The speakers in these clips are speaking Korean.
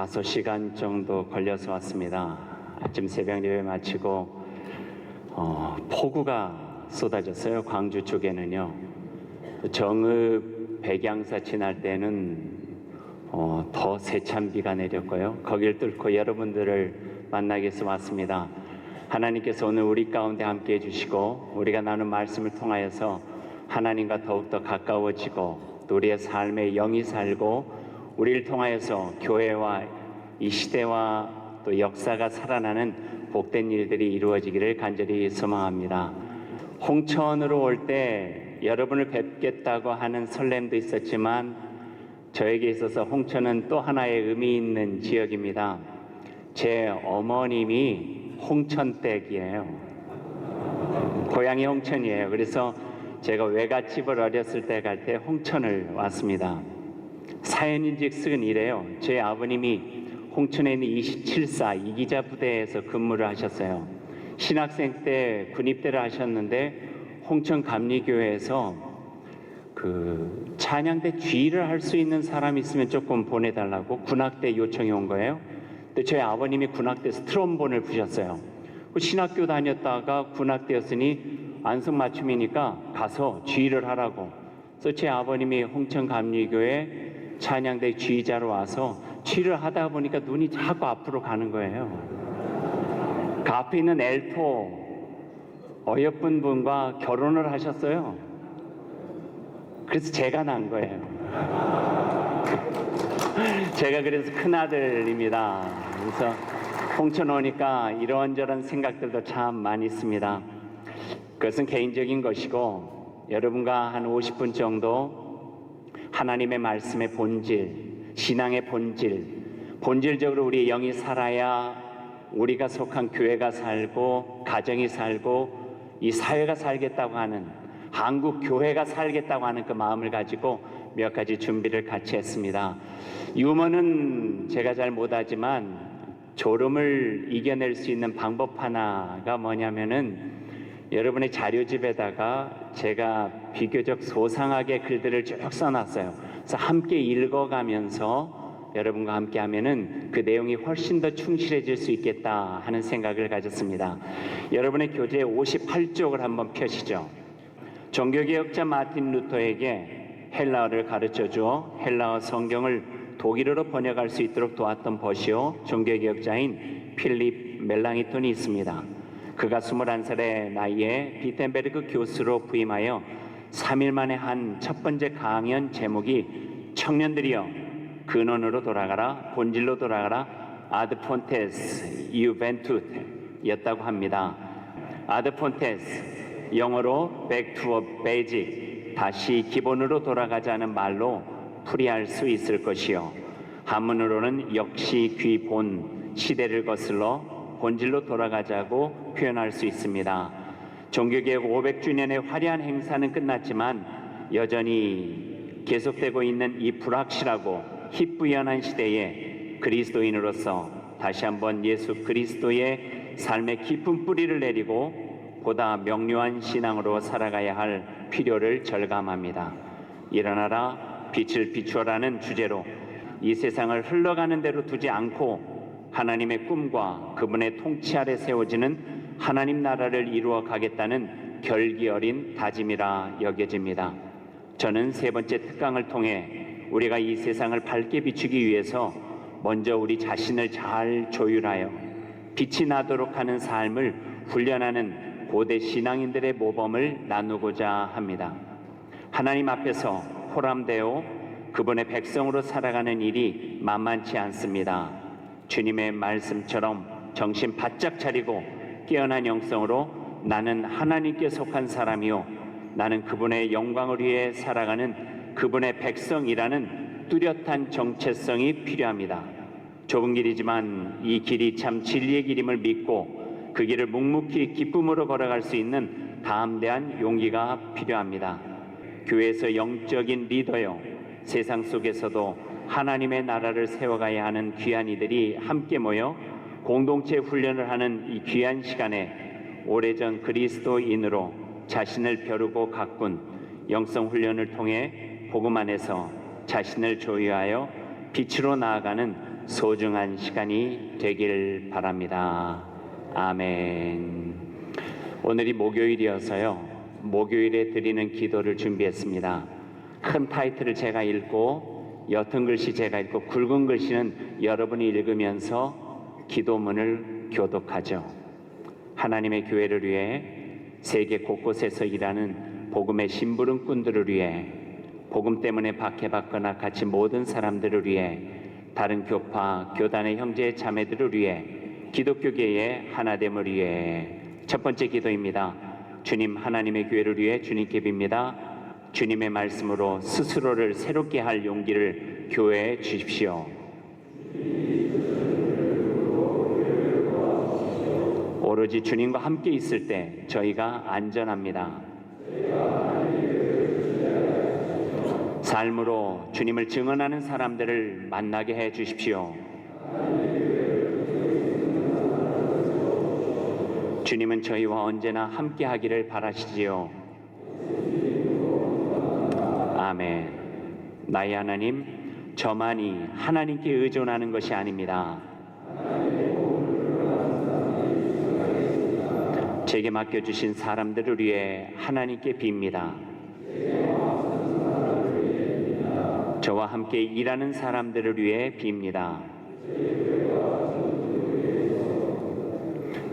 5시간 정도 걸려서 왔습니다. 아침 새벽 예배 마치고 폭우가 쏟아졌어요. 광주 쪽에는요. 정읍 백양사 지날 때는 더 세찬 비가 내렸고요. 거길 뚫고 여러분들을 만나기 위해서 왔습니다. 하나님께서 오늘 우리 가운데 함께 해주시고 우리가 나눈 말씀을 통하여서 하나님과 더욱더 가까워지고 또 우리의 삶에 영이 살고 우리를 통하여서 교회와 이 시대와 또 역사가 살아나는 복된 일들이 이루어지기를 간절히 소망합니다. 홍천으로 올 때 여러분을 뵙겠다고 하는 설렘도 있었지만 저에게 있어서 홍천은 또 하나의 의미 있는 지역입니다. 제 어머님이 홍천댁이에요. 고향이 홍천이에요. 그래서 제가 외갓집을 어렸을 때 갈 때 홍천을 왔습니다. 사연인즉슨 이래요. 제 아버님이 홍천에 있는 27사 이기자 부대에서 근무를 하셨어요. 신학생 때 군입대를 하셨는데 홍천 감리교회에서 찬양대 지휘를 할 수 있는 사람이 있으면 조금 보내달라고 군악대 요청이 온 거예요. 근데 저희 아버님이 군악대에서 트럼본을 부셨어요. 신학교 다녔다가 군악대였으니 안성맞춤이니까 가서 지휘를 하라고. 그래서 제 아버님이 홍천 감리교회 찬양대 지휘자로 와서 지휘를 하다 보니까 눈이 자꾸 앞으로 가는 거예요. 그 앞에 있는 엘토 어여쁜 분과 결혼을 하셨어요. 그래서 제가 난 거예요. 제가 그래서 큰아들입니다. 그래서 홍천 오니까 이런저런 생각들도 참 많이 있습니다. 그것은 개인적인 것이고 여러분과 한 50분 정도 하나님의 말씀의 본질, 신앙의 본질적으로 우리의 영이 살아야 우리가 속한 교회가 살고 가정이 살고 이 사회가 살겠다고 하는 한국 교회가 살겠다고 하는 그 마음을 가지고 몇 가지 준비를 같이 했습니다. 유머는 제가 잘 못하지만 졸음을 이겨낼 수 있는 방법 하나가 뭐냐면은 여러분의 자료집에다가 제가 비교적 소상하게 글들을 쭉 써놨어요. 그래서 함께 읽어가면서 여러분과 함께 하면은 그 내용이 훨씬 더 충실해질 수 있겠다 하는 생각을 가졌습니다. 여러분의 교재 58쪽을 한번 펴시죠. 종교개혁자 마틴 루터에게 헬라어를 가르쳐주어 헬라어 성경을 독일어로 번역할 수 있도록 도왔던 버시오 종교개혁자인 필립 멜랑이톤이 있습니다. 그가 21살의 나이에 비텐베르크 교수로 부임하여 3일 만에 한 첫 번째 강연 제목이 청년들이여 근원으로 돌아가라, 본질로 돌아가라, 아드 폰테스 유벤투트 였다고 합니다. 아드 폰테스, 영어로 back to a basic, 다시 기본으로 돌아가자는 말로 풀이할 수 있을 것이요. 한문으로는 역시 귀본, 시대를 거슬러 본질로 돌아가자고 표현할 수 있습니다. 종교개혁 500주년의 화려한 행사는 끝났지만 여전히 계속되고 있는 이 불확실하고 희뿌연한 시대에 그리스도인으로서 다시 한번 예수 그리스도의 삶의 깊은 뿌리를 내리고 보다 명료한 신앙으로 살아가야 할 필요를 절감합니다. 일어나라 빛을 비추어라는 주제로 이 세상을 흘러가는 대로 두지 않고 하나님의 꿈과 그분의 통치 아래 세워지는 하나님 나라를 이루어 가겠다는 결기 어린 다짐이라 여겨집니다. 저는 세 번째 특강을 통해 우리가 이 세상을 밝게 비추기 위해서 먼저 우리 자신을 잘 조율하여 빛이 나도록 하는 삶을 훈련하는 고대 신앙인들의 모범을 나누고자 합니다. 하나님 앞에서 호람되어 그분의 백성으로 살아가는 일이 만만치 않습니다. 주님의 말씀처럼 정신 바짝 차리고 깨어난 영성으로 나는 하나님께 속한 사람이요 나는 그분의 영광을 위해 살아가는 그분의 백성이라는 뚜렷한 정체성이 필요합니다. 좁은 길이지만 이 길이 참 진리의 길임을 믿고 그 길을 묵묵히 기쁨으로 걸어갈 수 있는 담대한 용기가 필요합니다. 교회에서 영적인 리더요 세상 속에서도 하나님의 나라를 세워가야 하는 귀한 이들이 함께 모여 공동체 훈련을 하는 이 귀한 시간에 오래전 그리스도인으로 자신을 벼르고 가꾼 영성 훈련을 통해 복음 안에서 자신을 조유하여 빛으로 나아가는 소중한 시간이 되길 바랍니다. 아멘. 오늘이 목요일이어서요, 목요일에 드리는 기도를 준비했습니다. 큰 타이틀을 제가 읽고 옅은 글씨 제가 읽고 굵은 글씨는 여러분이 읽으면서 기도문을 교독하죠. 하나님의 교회를 위해 세계 곳곳에서 일하는 복음의 심부름꾼들을 위해, 복음 때문에 박해받거나 갇힌 모든 사람들을 위해, 다른 교파, 교단의 형제 자매들을 위해, 기독교계의 하나됨을 위해. 첫 번째 기도입니다. 주님, 하나님의 교회를 위해 주님께 빕니다. 주님의 말씀으로 스스로를 새롭게 할 용기를 교회에 주십시오. 오로지 주님과 함께 있을 때 저희가 안전합니다. 삶으로 주님을 증언하는 사람들을 만나게 해 주십시오. 주님은 저희와 언제나 함께 하기를 바라시지요. 아멘. 나의 하나님, 저만이 하나님께 의존하는 것이 아닙니다. 제게 맡겨주신 사람들을 위해 하나님께 빕니다. 저와 함께 일하는 사람들을 위해 빕니다.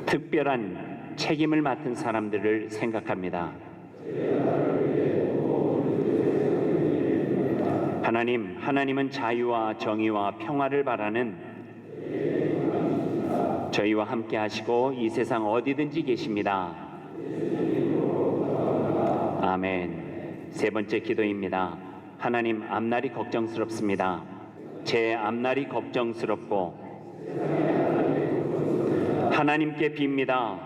특별한 책임을 맡은 사람들을 생각합니다. 하나님은 자유와 정의와 평화를 바라는 저희와 함께 하시고 이 세상 어디든지 계십니다. 아멘. 세 번째 기도입니다. 하나님, 앞날이 걱정스럽습니다. 제 앞날이 걱정스럽고 하나님께 빕니다.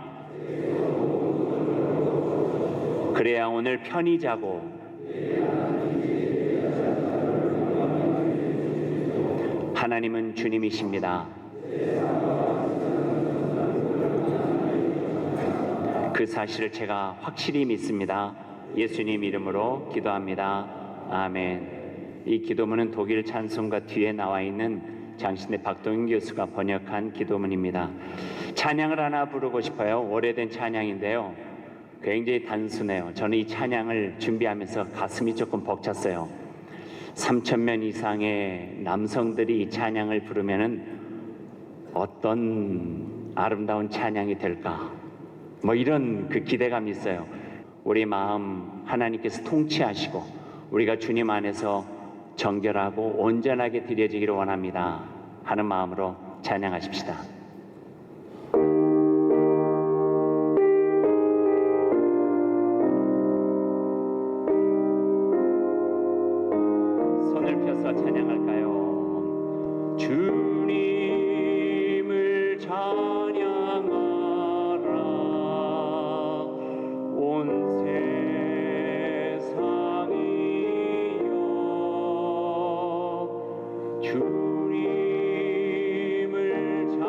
그래야 오늘 편히 자고 하나님은 주님이십니다. 그 사실을 제가 확실히 믿습니다. 예수님 이름으로 기도합니다. 아멘. 이 기도문은 독일 찬송가 뒤에 나와 있는 장신대 박동인 교수가 번역한 기도문입니다. 찬양을 하나 부르고 싶어요. 오래된 찬양인데요, 굉장히 단순해요. 저는 이 찬양을 준비하면서 가슴이 조금 벅찼어요. 3,000명 이상의 남성들이 이 찬양을 부르면은 어떤 아름다운 찬양이 될까, 이런 그 기대감이 있어요. 우리 마음 하나님께서 통치하시고 우리가 주님 안에서 정결하고 온전하게 드려지기를 원합니다 하는 마음으로 찬양하십시다. 손을 펴서 찬양할까요? 주님을 찬양하라. 온 세상이여 주님을 찬양하라.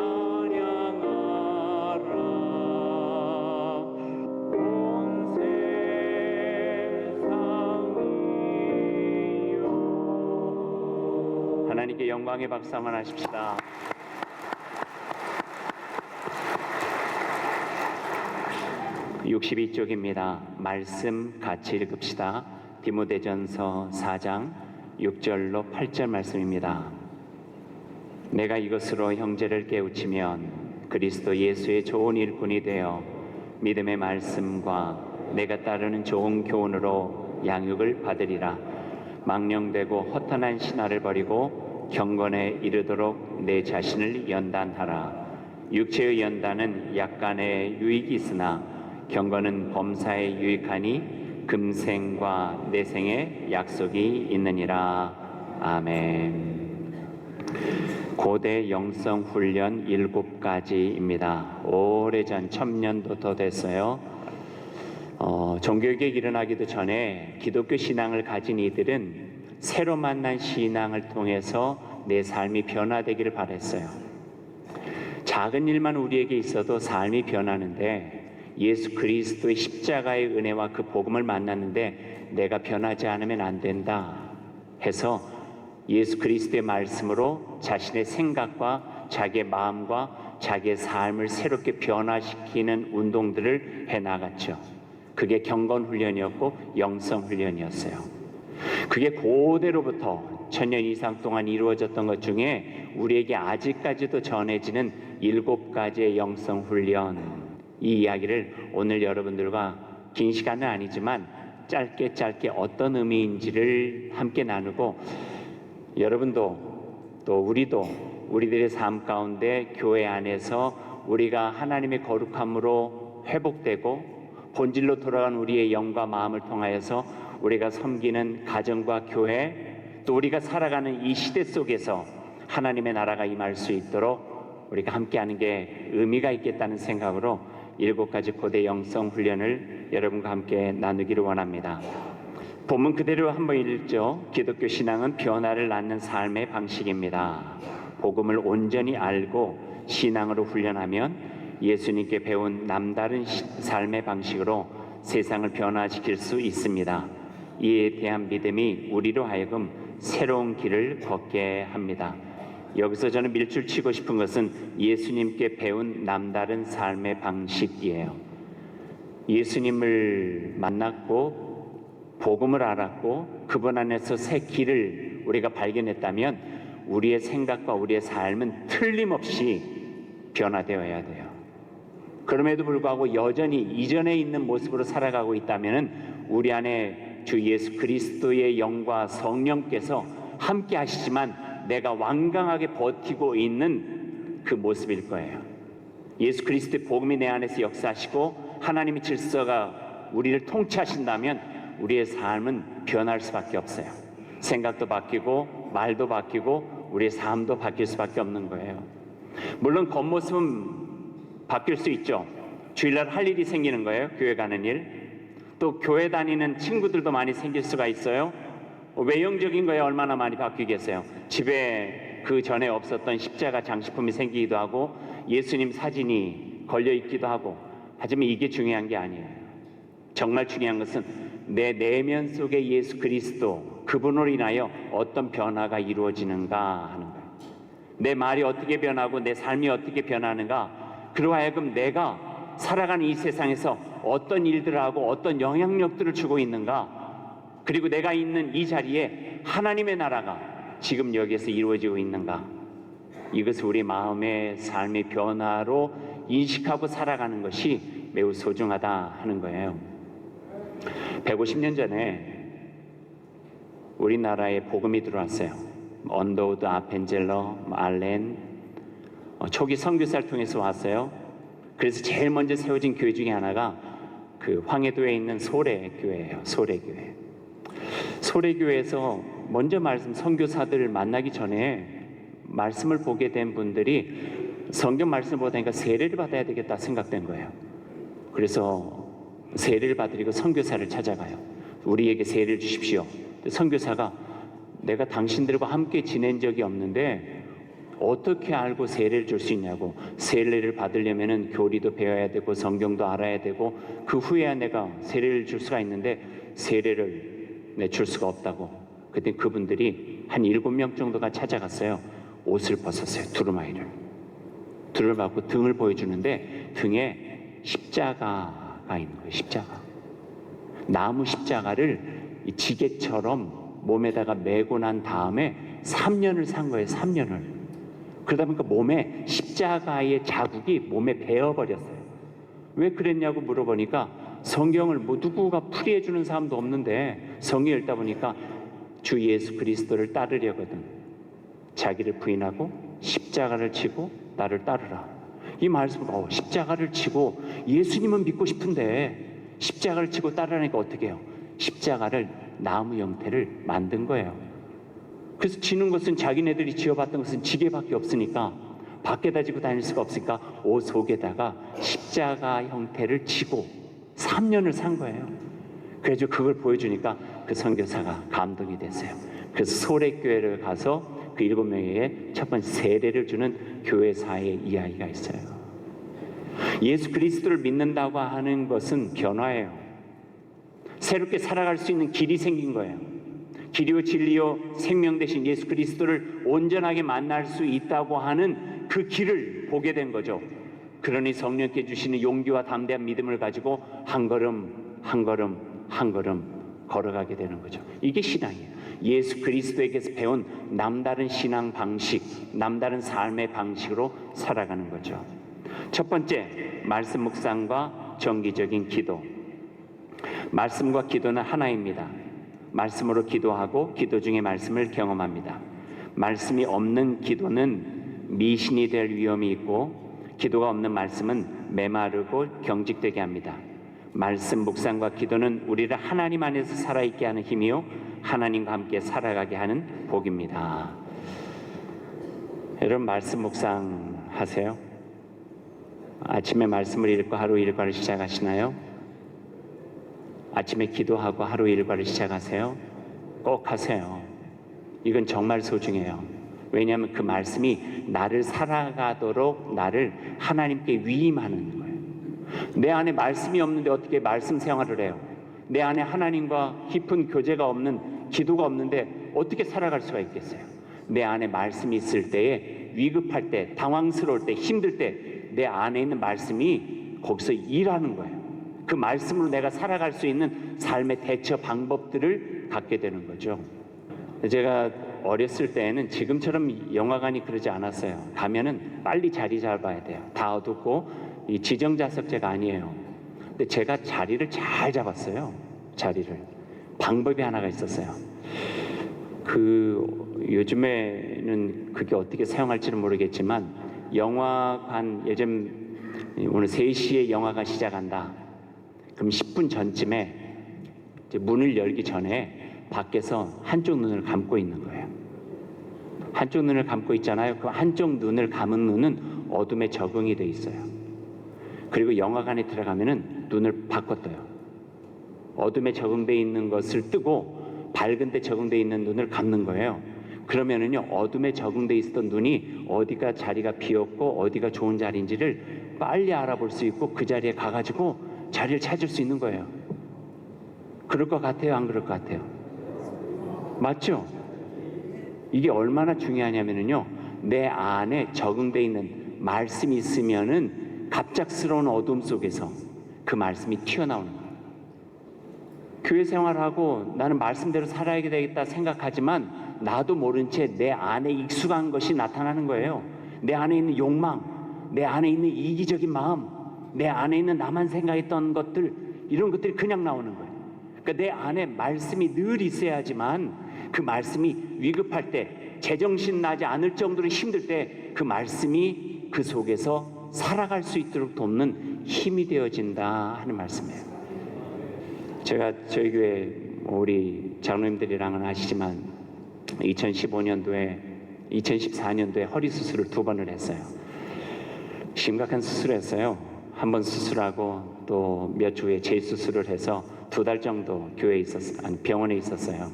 온 세상이여. 하나님께 영광의 박수 한번 하십시다. (62쪽입니다) 말씀 같이 읽읍시다. 디모데전서 4장 6절로 8절 말씀입니다. 내가 이것으로 형제를 깨우치면 그리스도 예수의 좋은 일꾼이 되어 믿음의 말씀과 내가 따르는 좋은 교훈으로 양육을 받으리라. 망령되고 허탄한 신화를 버리고 경건에 이르도록 내 자신을 연단하라. 육체의 연단은 약간의 유익이 있으나 경건은 범사에 유익하니 금생과 내생의 약속이 있느니라. 아멘. 고대 영성훈련 7가지입니다. 오래전 1000년도 더 됐어요. 종교개혁이 일어나기도 전에 기독교 신앙을 가진 이들은 새로 만난 신앙을 통해서 내 삶이 변화되기를 바랬어요. 작은 일만 우리에게 있어도 삶이 변하는데, 예수 그리스도의 십자가의 은혜와 그 복음을 만났는데 내가 변하지 않으면 안 된다 해서 예수 그리스도의 말씀으로 자신의 생각과 자기의 마음과 자기의 삶을 새롭게 변화시키는 운동들을 해나갔죠. 그게 경건훈련이었고 영성훈련이었어요. 그게 고대로부터 1000년 이상 동안 이루어졌던 것 중에 우리에게 아직까지도 전해지는 7가지의 영성훈련, 이 이야기를 오늘 여러분들과 긴 시간은 아니지만 짧게 어떤 의미인지를 함께 나누고, 여러분도 또 우리들의 삶 가운데 교회 안에서 우리가 하나님의 거룩함으로 회복되고 본질로 돌아간 우리의 영과 마음을 통하여서 우리가 섬기는 가정과 교회, 또 우리가 살아가는 이 시대 속에서 하나님의 나라가 임할 수 있도록 우리가 함께하는 게 의미가 있겠다는 생각으로 7가지 고대 영성 훈련을 여러분과 함께 나누기를 원합니다. 본문 그대로 한번 읽죠. 기독교 신앙은 변화를 낳는 삶의 방식입니다. 복음을 온전히 알고 신앙으로 훈련하면 예수님께 배운 남다른 삶의 방식으로 세상을 변화시킬 수 있습니다. 이에 대한 믿음이 우리로 하여금 새로운 길을 걷게 합니다. 여기서 저는 밀줄 치고 싶은 것은 예수님께 배운 남다른 삶의 방식이에요. 예수님을 만났고 복음을 알았고 그분 안에서 새 길을 우리가 발견했다면 우리의 생각과 우리의 삶은 틀림없이 변화되어야 돼요. 그럼에도 불구하고 여전히 이전에 있는 모습으로 살아가고 있다면 우리 안에 주 예수 그리스도의 영과 성령께서 함께 하시지만 내가 완강하게 버티고 있는 그 모습일 거예요. 예수 그리스도의 복음이 내 안에서 역사하시고 하나님의 질서가 우리를 통치하신다면 우리의 삶은 변할 수밖에 없어요. 생각도 바뀌고 말도 바뀌고 우리의 삶도 바뀔 수밖에 없는 거예요. 물론 겉모습은 바뀔 수 있죠. 주일날 할 일이 생기는 거예요. 교회 가는 일. 또 교회 다니는 친구들도 많이 생길 수가 있어요. 외형적인 거에 얼마나 많이 바뀌겠어요. 집에 그 전에 없었던 십자가 장식품이 생기기도 하고 예수님 사진이 걸려 있기도 하고. 하지만 이게 중요한 게 아니에요. 정말 중요한 것은 내 내면 속에 예수 그리스도 그분으로 인하여 어떤 변화가 이루어지는가 하는 거예요. 내 말이 어떻게 변하고 내 삶이 어떻게 변하는가, 그로 하여금 내가 살아가는 이 세상에서 어떤 일들을 하고 어떤 영향력들을 주고 있는가, 그리고 내가 있는 이 자리에 하나님의 나라가 지금 여기에서 이루어지고 있는가, 이것을 우리 마음의 삶의 변화로 인식하고 살아가는 것이 매우 소중하다 하는 거예요. 150년 전에 우리나라에 복음이 들어왔어요. 언더우드, 아펜젤러, 알렌, 초기 선교사를 통해서 왔어요. 그래서 제일 먼저 세워진 교회 중에 하나가 그 황해도에 있는 소래교회예요. 소래교회. 소래교회에서 먼저 선교사들을 만나기 전에 말씀을 보게 된 분들이 성경 말씀을 보다니까 세례를 받아야 되겠다 생각된 거예요. 그래서 세례를 받으려고 선교사를 찾아가요. 우리에게 세례를 주십시오. 선교사가 내가 당신들과 함께 지낸 적이 없는데 어떻게 알고 세례를 줄 수 있냐고. 세례를 받으려면은 교리도 배워야 되고 성경도 알아야 되고 그 후에야 내가 세례를 줄 수가 있는데 세례를 줄 수가 없다고. 그때 그분들이 한 7명 정도가 찾아갔어요. 옷을 벗었어요. 두루마리를 받고 등을 보여주는데 등에 십자가가 있는 거예요. 십자가. 나무 십자가를 지게처럼 몸에다가 메고 난 다음에 3년을 산 거예요. 3년을. 그러다 보니까 몸에 십자가의 자국이 몸에 배어버렸어요. 왜 그랬냐고 물어보니까 성경을 누구가 풀이해 주는 사람도 없는데 성경 읽다 보니까 주 예수 그리스도를 따르려거든 자기를 부인하고 십자가를 지고 나를 따르라. 이 말씀은 십자가를 지고 예수님은 믿고 싶은데 십자가를 지고 따르라니까 어떻게 해요? 십자가를 나무 형태를 만든 거예요. 그래서 지는 것은 자기네들이 지어봤던 것은 지게밖에 없으니까 밖에다 지고 다닐 수가 없으니까 옷 속에다가 십자가 형태를 지고 3년을 산 거예요. 그래서 그걸 보여주니까 그 선교사가 감동이 됐어요. 그래서 소래교회를 가서 그 7명에게 첫 번째 세례를 주는 교회사의 이야기가 있어요. 예수 그리스도를 믿는다고 하는 것은 변화예요. 새롭게 살아갈 수 있는 길이 생긴 거예요. 길이요 진리요 생명 되신 예수 그리스도를 온전하게 만날 수 있다고 하는 그 길을 보게 된 거죠. 그러니 성령께 주시는 용기와 담대한 믿음을 가지고 한 걸음 한 걸음 한 걸음 걸어가게 되는 거죠. 이게 신앙이에요. 예수 그리스도에게서 배운 남다른 신앙 방식, 남다른 삶의 방식으로 살아가는 거죠. 첫 번째, 말씀 묵상과 정기적인 기도. 말씀과 기도는 하나입니다. 말씀으로 기도하고 기도 중에 말씀을 경험합니다. 말씀이 없는 기도는 미신이 될 위험이 있고, 기도가 없는 말씀은 메마르고 경직되게 합니다. 말씀 묵상과 기도는 우리를 하나님 안에서 살아있게 하는 힘이요, 하나님과 함께 살아가게 하는 복입니다. 여러분, 말씀 묵상 하세요? 아침에 말씀을 읽고 하루 일과를 시작하시나요? 아침에 기도하고 하루 일과를 시작하세요? 꼭 하세요. 이건 정말 소중해요. 왜냐하면 그 말씀이 나를 살아가도록 나를 하나님께 위임하는 거예요. 내 안에 말씀이 없는데 어떻게 말씀 생활을 해요? 내 안에 하나님과 깊은 교제가 없는, 기도가 없는데 어떻게 살아갈 수가 있겠어요? 내 안에 말씀이 있을 때에, 위급할 때, 당황스러울 때, 힘들 때 내 안에 있는 말씀이 거기서 일하는 거예요. 그 말씀으로 내가 살아갈 수 있는 삶의 대처 방법들을 갖게 되는 거죠. 제가 어렸을 때에는 지금처럼 영화관이 그러지 않았어요. 가면은 빨리 자리 잡아야 돼요. 다 어둡고 이 지정자석제가 아니에요. 근데 제가 자리를 잘 잡았어요. 자리를. 방법이 하나가 있었어요. 요즘에는 그게 어떻게 사용할지는 모르겠지만, 영화관, 요즘 오늘 3시에 영화가 시작한다. 그럼 10분 전쯤에 이제 문을 열기 전에 밖에서 한쪽 눈을 감고 있는 거예요. 한쪽 눈을 감고 있잖아요. 그 한쪽 눈을 감은 눈은 어둠에 적응이 돼 있어요. 그리고 영화관에 들어가면은 눈을 바꿔 떠요. 어둠에 적응돼 있는 것을 뜨고 밝은 데 적응돼 있는 눈을 감는 거예요. 그러면은요, 어둠에 적응돼 있었던 눈이 어디가 자리가 비었고 어디가 좋은 자리인지를 빨리 알아볼 수 있고 그 자리에 가가지고 자리를 찾을 수 있는 거예요. 그럴 것 같아요? 안 그럴 것 같아요? 맞죠? 이게 얼마나 중요하냐면요, 내 안에 적응돼 있는 말씀이 있으면은 갑작스러운 어둠 속에서 그 말씀이 튀어나오는 거예요. 교회 생활하고 나는 말씀대로 살아야 되겠다 생각하지만 나도 모른 채 내 안에 익숙한 것이 나타나는 거예요. 내 안에 있는 욕망, 내 안에 있는 이기적인 마음, 내 안에 있는 나만 생각했던 것들, 이런 것들이 그냥 나오는 거예요. 그러니까 내 안에 말씀이 늘 있어야지만 그 말씀이 위급할 때, 제정신 나지 않을 정도로 힘들 때 그 말씀이 그 속에서 살아갈 수 있도록 돕는 힘이 되어진다 하는 말씀이에요. 제가 저희 교회 우리 장로님들이랑은 아시지만 2014년도에 허리 수술을 2번을 했어요. 심각한 수술을 했어요. 한 번 수술하고 또 몇 주 후에 재수술을 해서 2달 정도 병원에 있었어요.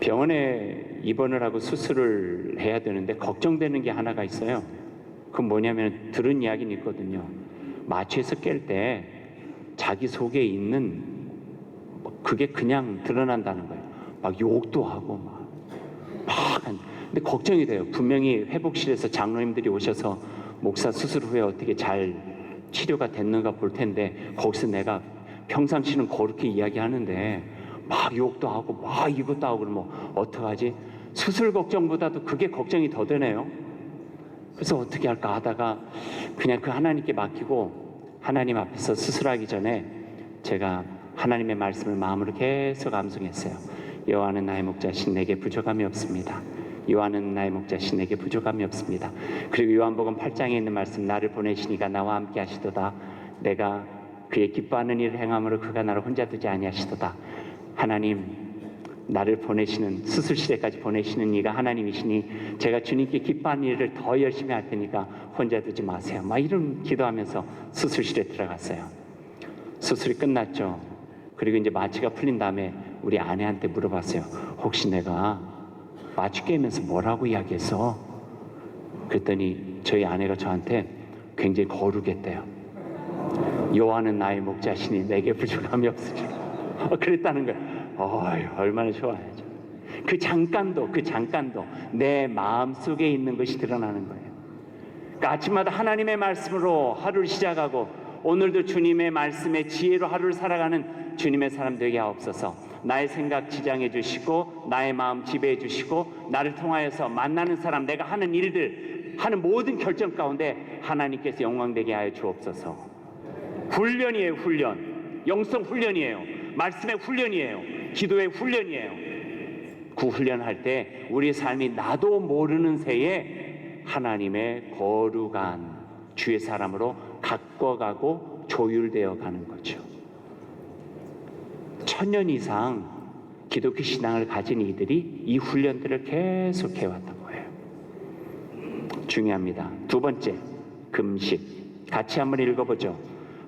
병원에 입원을 하고 수술을 해야 되는데 걱정되는 게 하나가 있어요. 그건 뭐냐면, 들은 이야기는 있거든요. 마취해서 깰 때 자기 속에 있는 그게 그냥 드러난다는 거예요. 막 욕도 하고 근데 걱정이 돼요. 분명히 회복실에서 장로님들이 오셔서 목사 수술 후에 어떻게 잘 치료가 됐는가 볼 텐데, 거기서 내가 평상시는 그렇게 이야기하는데 막 욕도 하고 막 이것도 하고 그러면 어떡하지? 수술 걱정보다도 그게 걱정이 더 되네요. 그래서 어떻게 할까 하다가 그냥 그 하나님께 맡기고 하나님 앞에서 수술하기 전에 제가 하나님의 말씀을 마음으로 계속 암송했어요. 여호와는 나의 목자신, 내게 부족함이 없습니다. 여호와는 나의 목자신, 내게 부족함이 없습니다. 그리고 요한복음 8장에 있는 말씀, 나를 보내시니가 나와 함께 하시도다. 내가 그의 기뻐하는 일을 행함으로 그가 나를 혼자 두지 아니하시도다. 하나님, 나를 보내시는, 수술실에까지 보내시는 이가 하나님이시니 제가 주님께 기뻐하는 일을 더 열심히 할 테니까 혼자 두지 마세요. 막 이런 기도하면서 수술실에 들어갔어요. 수술이 끝났죠. 그리고 이제 마취가 풀린 다음에 우리 아내한테 물어봤어요. 혹시 내가 마취 깨면서 뭐라고 이야기했어? 그랬더니 저희 아내가 저한테 굉장히 거룩했대요. 여호와는 나의 목자시니 내게 부족함이 없으리라. 그랬다는 거예요. 얼마나 좋아야죠. 그 잠깐도 내 마음 속에 있는 것이 드러나는 거예요. 그러니까 아침마다 하나님의 말씀으로 하루를 시작하고 오늘도 주님의 말씀의 지혜로 하루를 살아가는 주님의 사람 되게 하옵소서. 나의 생각 지장해 주시고 나의 마음 지배해 주시고 나를 통하여서 만나는 사람, 내가 하는 일들, 하는 모든 결정 가운데 하나님께서 영광되게 하여 주옵소서. 훈련이에요. 훈련. 영성 훈련이에요. 말씀의 훈련이에요. 기도의 훈련이에요. 그 훈련할 때 우리 삶이 나도 모르는 새에 하나님의 거룩한 주의 사람으로 가꿔가고 조율되어 가는 거죠. 1000년 이상 기독교 신앙을 가진 이들이 이 훈련들을 계속해 왔던 거예요. 중요합니다. 두 번째, 금식. 같이 한번 읽어보죠.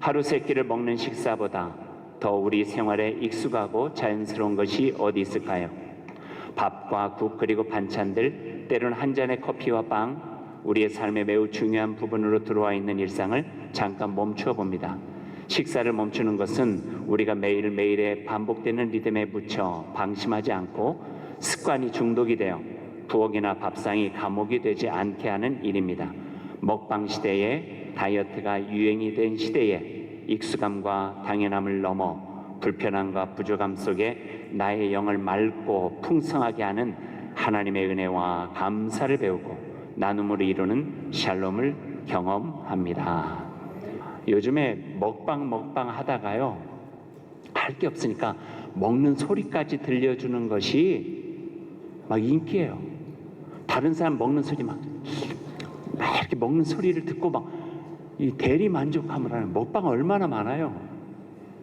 하루 세 끼를 먹는 식사보다 더 우리 생활에 익숙하고 자연스러운 것이 어디 있을까요? 밥과 국 그리고 반찬들, 때로는 한 잔의 커피와 빵, 우리의 삶의 매우 중요한 부분으로 들어와 있는 일상을 잠깐 멈추어 봅니다. 식사를 멈추는 것은 우리가 매일매일의 반복되는 리듬에 묻혀 방심하지 않고 습관이 중독이 되어 부엌이나 밥상이 감옥이 되지 않게 하는 일입니다. 먹방 시대에, 다이어트가 유행이 된 시대에 익숙함과 당연함을 넘어 불편함과 부족함 속에 나의 영을 맑고 풍성하게 하는 하나님의 은혜와 감사를 배우고 나눔으로 이루는 샬롬을 경험합니다. 요즘에 먹방 하다가요, 할 게 없으니까 먹는 소리까지 들려주는 것이 막 인기예요. 다른 사람 먹는 소리 막 이렇게 먹는 소리를 듣고 막 이 대리 만족함을 하는 먹방 얼마나 많아요.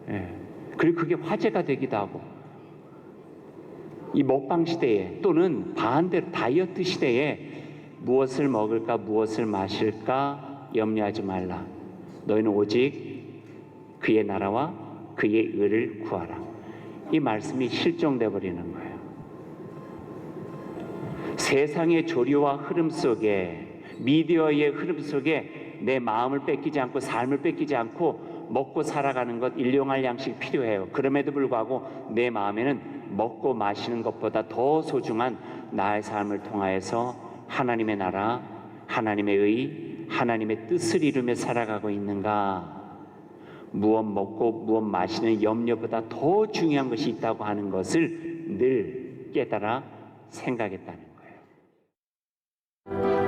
예. 그리고 그게 화제가 되기도 하고, 이 먹방 시대에 또는 반대로 다이어트 시대에 무엇을 먹을까 무엇을 마실까 염려하지 말라. 너희는 오직 그의 나라와 그의 의를 구하라. 이 말씀이 실종돼 버리는 거예요. 세상의 조류와 흐름 속에, 미디어의 흐름 속에 내 마음을 뺏기지 않고 삶을 뺏기지 않고 먹고 살아가는 것, 일용할 양식이 필요해요. 그럼에도 불구하고 내 마음에는 먹고 마시는 것보다 더 소중한 나의 삶을 통하여서 하나님의 나라, 하나님의 의, 하나님의 뜻을 이루며 살아가고 있는가? 무엇 먹고 무엇 마시는 염려보다 더 중요한 것이 있다고 하는 것을 늘 깨달아 생각했다는 거예요.